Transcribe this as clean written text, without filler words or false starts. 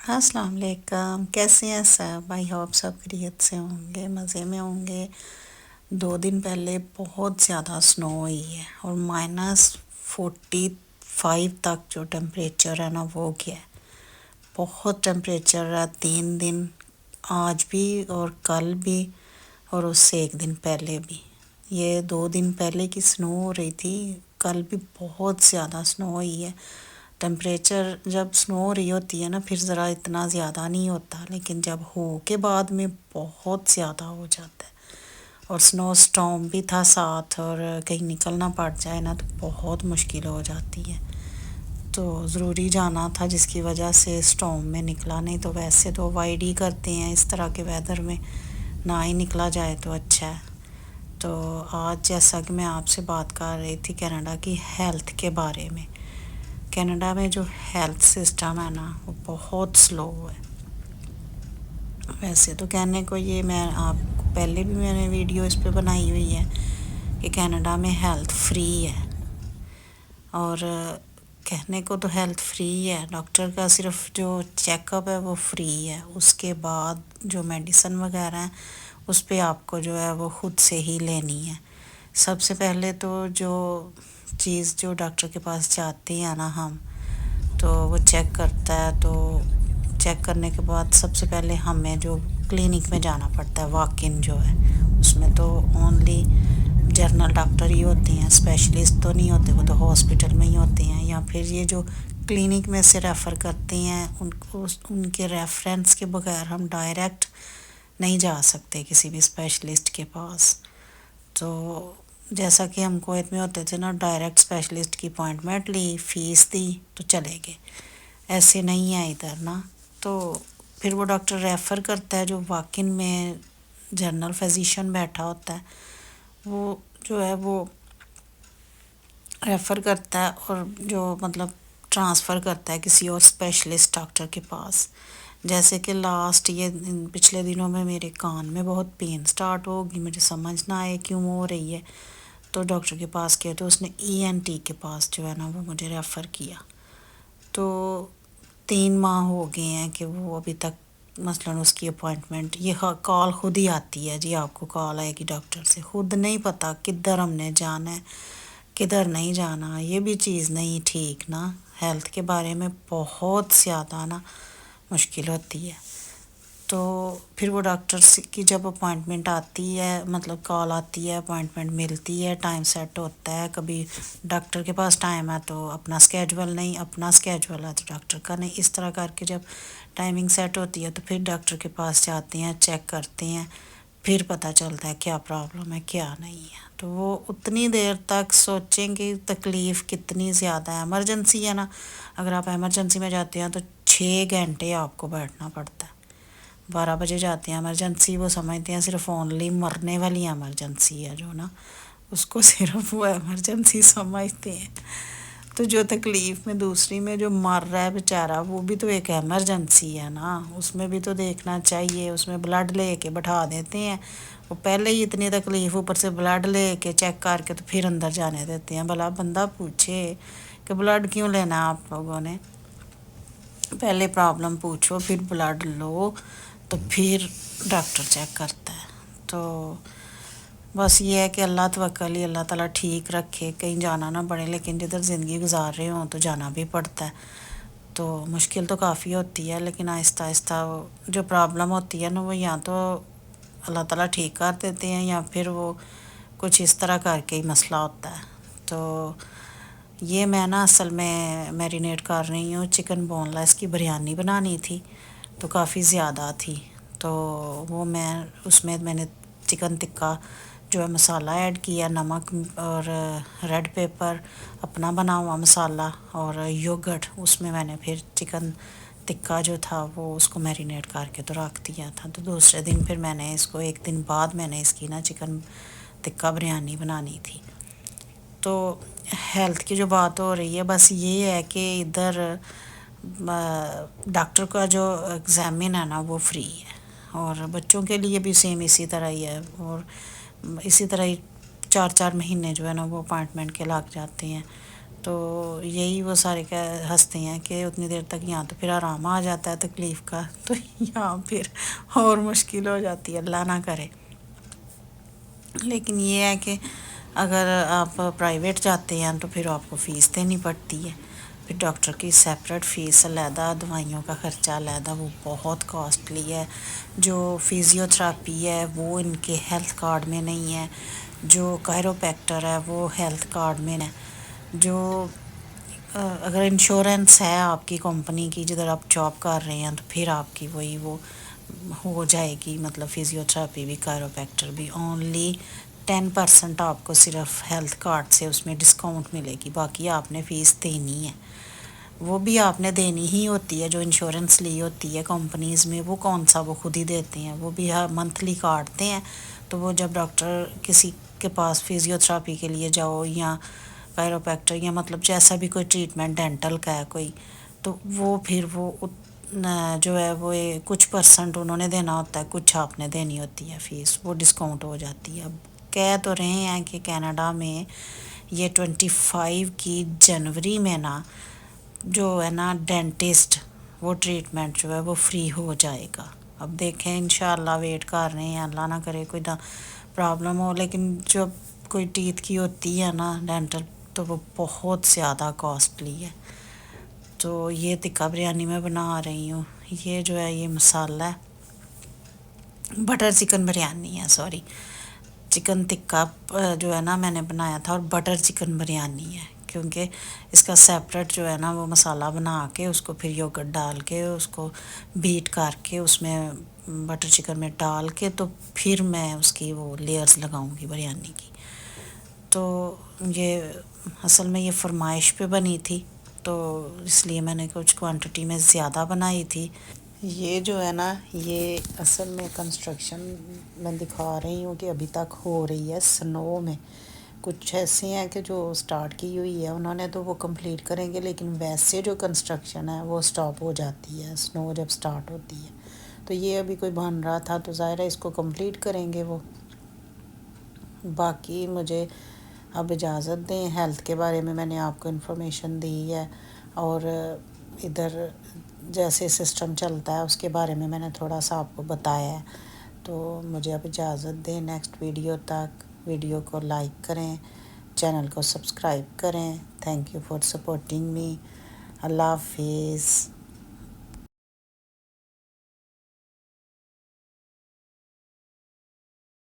السلام علیکم، کیسے ہیں سب؟ آئی ہوپ سب خیریت سے ہوں گے، مزے میں ہوں گے۔ 2 دن پہلے بہت زیادہ سنو ہوئی ہے اور -45 تک جو ٹمپریچر ہے نا وہ گیا ہے۔ بہت ٹمپریچر ہے 3 دن، آج بھی اور کل بھی، اور اس سے ایک دن پہلے بھی۔ یہ 2 دن پہلے کی سنو ہو رہی تھی، کل بھی بہت زیادہ سنو ہوئی ہے۔ ٹمپریچر جب سنو ہو رہی ہوتی ہے نا پھر ذرا اتنا زیادہ نہیں ہوتا، لیکن جب ہو کے بعد میں بہت زیادہ ہو جاتا ہے۔ اور سنو اسٹارم بھی تھا ساتھ، اور کہیں نکلنا پڑ جائے نا تو بہت مشکل ہو جاتی ہے۔ تو ضروری جانا تھا جس کی وجہ سے اسٹارم میں نکلا، نہیں تو ویسے تو اوائڈ ہی کرتے ہیں اس طرح کے ویدر میں، نہ ہی نکلا جائے تو اچھا ہے۔ تو آج جیسا کہ میں آپ سے بات کر رہی تھی کینیڈا کی ہیلتھ کے بارے میں، کینیڈا میں جو ہیلتھ سسٹم ہے نا وہ بہت سلو ہے۔ ویسے تو کہنے کو یہ میں آپ کو پہلے بھی میں نے ویڈیو اس پہ بنائی ہوئی ہے کہ کینیڈا میں ہیلتھ فری ہے، اور کہنے کو تو ہیلتھ فری ہے، ڈاکٹر کا صرف جو چیک اپ ہے وہ فری ہے، اس کے بعد جو میڈیسن وغیرہ ہیں اس پہ آپ کو جو ہے وہ خود سے ہی لینی ہے۔ سب سے پہلے تو جو چیز جو ڈاکٹر کے پاس جاتے ہیں نا ہم، تو وہ چیک کرتا ہے، تو چیک کرنے کے بعد سب سے پہلے ہمیں جو کلینک میں جانا پڑتا ہے، واک ان جو ہے، اس میں تو اونلی جنرل ڈاکٹر ہی ہوتے ہیں، اسپیشلسٹ تو نہیں ہوتے، وہ تو ہاسپٹل میں ہی ہوتے ہیں، یا پھر یہ جو کلینک میں سے ریفر کرتے ہیں ان کے ریفرنس کے بغیر ہم ڈائریکٹ نہیں جا سکتے کسی بھی اسپیشلسٹ کے پاس۔ تو جیسا کہ ہم کویت میں ہوتے تھے نا، ڈائریکٹ اسپیشلسٹ کی اپوائنٹمنٹ لی، فیس دی تو چلے گئے، ایسے نہیں ہے ادھر نا۔ تو پھر وہ ڈاکٹر ریفر کرتا ہے، جو واک ان میں جنرل فزیشین بیٹھا ہوتا ہے وہ جو ہے وہ ریفر کرتا ہے، اور جو مطلب ٹرانسفر کرتا ہے کسی اور اسپیشلسٹ ڈاکٹر کے پاس۔ جیسے کہ پچھلے دنوں میں میرے کان میں بہت پین سٹارٹ ہوگی، مجھے سمجھ نہ آئے کیوں ہو رہی ہے، تو ڈاکٹر کے پاس گئے تو اس نے ENT کے پاس جو ہے نا وہ مجھے ریفر کیا۔ تو 3 ماہ ہو گئے ہیں کہ وہ ابھی تک مثلاً اس کی اپوائنٹمنٹ، یہ کال خود ہی آتی ہے، جی آپ کو کال آئے گی ڈاکٹر سے، خود نہیں پتہ کدھر ہم نے جانا ہے کدھر نہیں جانا۔ یہ بھی چیز نہیں ٹھیک نا، ہیلتھ کے بارے میں بہت زیادہ نا مشکل ہوتی ہے۔ تو پھر وہ ڈاکٹر کی جب اپوائنٹمنٹ آتی ہے، مطلب کال آتی ہے، اپوائنٹمنٹ ملتی ہے، ٹائم سیٹ ہوتا ہے، کبھی ڈاکٹر کے پاس ٹائم ہے تو اپنا اسکیجول نہیں، اپنا اسکیجول ہے تو ڈاکٹر کا نہیں، اس طرح کر کے جب ٹائمنگ سیٹ ہوتی ہے تو پھر ڈاکٹر کے پاس جاتے ہیں، چیک کرتے ہیں، پھر پتہ چلتا ہے کیا پرابلم ہے کیا نہیں ہے۔ تو وہ اتنی دیر تک سوچیں کہ تکلیف کتنی زیادہ ہے، ایمرجنسی ہے نا، اگر آپ ایمرجنسی میں جاتے ہیں تو 6 گھنٹے آپ کو بیٹھنا پڑتا ہے۔ 12 بجے جاتے ہیں ایمرجنسی، وہ سمجھتے ہیں صرف اونلی مرنے والی ایمرجنسی ہے جو نا، اس کو صرف وہ ایمرجنسی سمجھتے ہیں۔ تو جو تکلیف میں دوسری میں جو مر رہا ہے بیچارہ، وہ بھی تو ایک ایمرجنسی ہے نا، اس میں بھی تو دیکھنا چاہیے، اس میں بلڈ لے کے بٹھا دیتے ہیں، وہ پہلے ہی اتنی تکلیف، اوپر سے بلڈ لے کے چیک کر کے تو پھر اندر جانے دیتے ہیں۔ بھلا بندہ پوچھے کہ بلڈ کیوں لینا ہے آپ لوگوں نے، پہلے پرابلم پوچھو پھر بلڈ لو، تو پھر ڈاکٹر چیک کرتا ہے۔ تو بس یہ ہے کہ اللہ توکل ہی، اللہ تعالیٰ ٹھیک رکھے، کہیں جانا نہ پڑے، لیکن جدھر زندگی گزار رہے ہوں تو جانا بھی پڑتا ہے۔ تو مشکل تو کافی ہوتی ہے، لیکن آہستہ آہستہ جو پرابلم ہوتی ہے نا وہ یا تو اللہ تعالیٰ ٹھیک کر دیتے ہیں، یا پھر وہ کچھ اس طرح کر کے ہی مسئلہ ہوتا ہے۔ تو یہ میں نا اصل میں میرینیٹ کر رہی ہوں، چکن بون لیس کی بریانی بنانی تھی تو کافی زیادہ تھی، تو وہ میں نے چکن ٹکا جو ہے مسالہ ایڈ کیا، نمک اور ریڈ پیپر، اپنا بنا ہوا مسالہ اور یوگرٹ، اس میں نے پھر چکن ٹکا جو تھا وہ اس کو میرینیٹ کر کے تو رکھ دیا تھا۔ تو دوسرے دن پھر میں نے اس کو، ایک دن بعد میں نے اس کی نا چکن ٹکا بریانی بنانی تھی۔ تو ہیلتھ کی جو بات ہو رہی ہے، بس یہ ہے کہ ادھر ڈاکٹر کا جو ایگزامن ہے نا وہ فری ہے، اور بچوں کے لیے بھی سیم اسی طرح ہی ہے، اور اسی طرح ہی 4 4 مہینے جو ہے نا وہ اپوائنٹمنٹ کے لگ جاتے ہیں۔ تو یہی وہ سارے ہنستے ہیں کہ اتنی دیر تک یہاں تو پھر آرام آ جاتا ہے تکلیف کا، تو یہاں پھر اور مشکل ہو جاتی ہے، اللہ نہ کرے۔ لیکن یہ ہے کہ اگر آپ پرائیویٹ جاتے ہیں تو پھر آپ کو فیس دینی پڑتی ہے، پھر ڈاکٹر کی سیپریٹ فیس علیحدہ، دوائیوں کا خرچہ علیحدہ، وہ بہت کاسٹلی ہے۔ جو فزیو تھراپی ہے وہ ان کے ہیلتھ کارڈ میں نہیں ہے، جو کائروپیکٹر ہے وہ ہیلتھ کارڈ میں ہے، جو اگر انشورنس ہے آپ کی کمپنی کی جدھر آپ جاب کر رہے ہیں تو پھر آپ کی وہی وہ ہو جائے گی، مطلب فزیو تھراپی بھی کائروپیکٹر بھی اونلی 10% آپ کو صرف ہیلتھ کارڈ سے اس میں ڈسکاؤنٹ ملے گی، باقی آپ نے فیس دینی ہے۔ وہ بھی آپ نے دینی ہی ہوتی ہے، جو انشورنس لی ہوتی ہے کمپنیز میں وہ کون سا وہ خود ہی دیتے ہیں، وہ بھی منتھلی کاٹتے ہیں۔ تو وہ جب ڈاکٹر کسی کے پاس فزیو تھراپی کے لیے جاؤ یا کائروپیکٹر یا مطلب جیسا بھی کوئی ٹریٹمنٹ ڈینٹل کا ہے کوئی، تو وہ پھر وہ جو ہے وہ کچھ پرسنٹ انہوں نے دینا ہوتا ہے، کچھ آپ نے دینی ہوتی ہے فیس، وہ ڈسکاؤنٹ ہو جاتی ہے۔ اب کہہ تو رہے ہیں کہ کینیڈا میں یہ 25 کی جنوری میں نا جو ہے نا ڈینٹسٹ وہ ٹریٹمنٹ جو ہے وہ فری ہو جائے گا۔ اب دیکھیں انشاءاللہ ویٹ کر رہے ہیں، اللہ نہ کرے کوئی پرابلم ہو، لیکن جب کوئی ٹیتھ کی ہوتی ہے نا ڈینٹل تو وہ بہت زیادہ کاسٹلی ہے۔ تو یہ ٹکا بریانی میں بنا رہی ہوں، یہ جو ہے یہ مسالہ ہے، بٹر چکن بریانی ہے، سوری چکن ٹکا جو ہے نا میں نے بنایا تھا، اور بٹر چکن بریانی ہے، کیونکہ اس کا سیپریٹ جو ہے نا وہ مسالہ بنا کے اس کو پھر یوگرٹ ڈال کے اس کو بیٹ کر کے اس میں بٹر چکن میں ڈال کے تو پھر میں اس کی وہ لیئرز لگاؤں گی بریانی کی۔ تو یہ اصل میں یہ فرمائش پہ بنی تھی، تو اس لیے میں نے کچھ کوانٹٹی میں زیادہ بنائی تھی۔ یہ جو ہے نا یہ اصل میں کنسٹرکشن میں دکھا رہی ہوں کہ ابھی تک ہو رہی ہے سنو میں، کچھ ایسے ہیں کہ جو سٹارٹ کی ہوئی ہے انہوں نے تو وہ کمپلیٹ کریں گے، لیکن ویسے جو کنسٹرکشن ہے وہ سٹاپ ہو جاتی ہے سنو جب سٹارٹ ہوتی ہے۔ تو یہ ابھی کوئی بن رہا تھا تو ظاہر ہے اس کو کمپلیٹ کریں گے وہ۔ باقی مجھے اب اجازت دیں، ہیلتھ کے بارے میں نے آپ کو انفارمیشن دی ہے، اور ادھر جیسے سسٹم چلتا ہے اس کے بارے میں نے تھوڑا سا آپ کو بتایا ہے۔ تو مجھے اب اجازت دیں، نیکسٹ ویڈیو تک ویڈیو کو لائک کریں، چینل کو سبسکرائب کریں۔ تھینک یو فار سپورٹنگ می۔ اللہ حافظ۔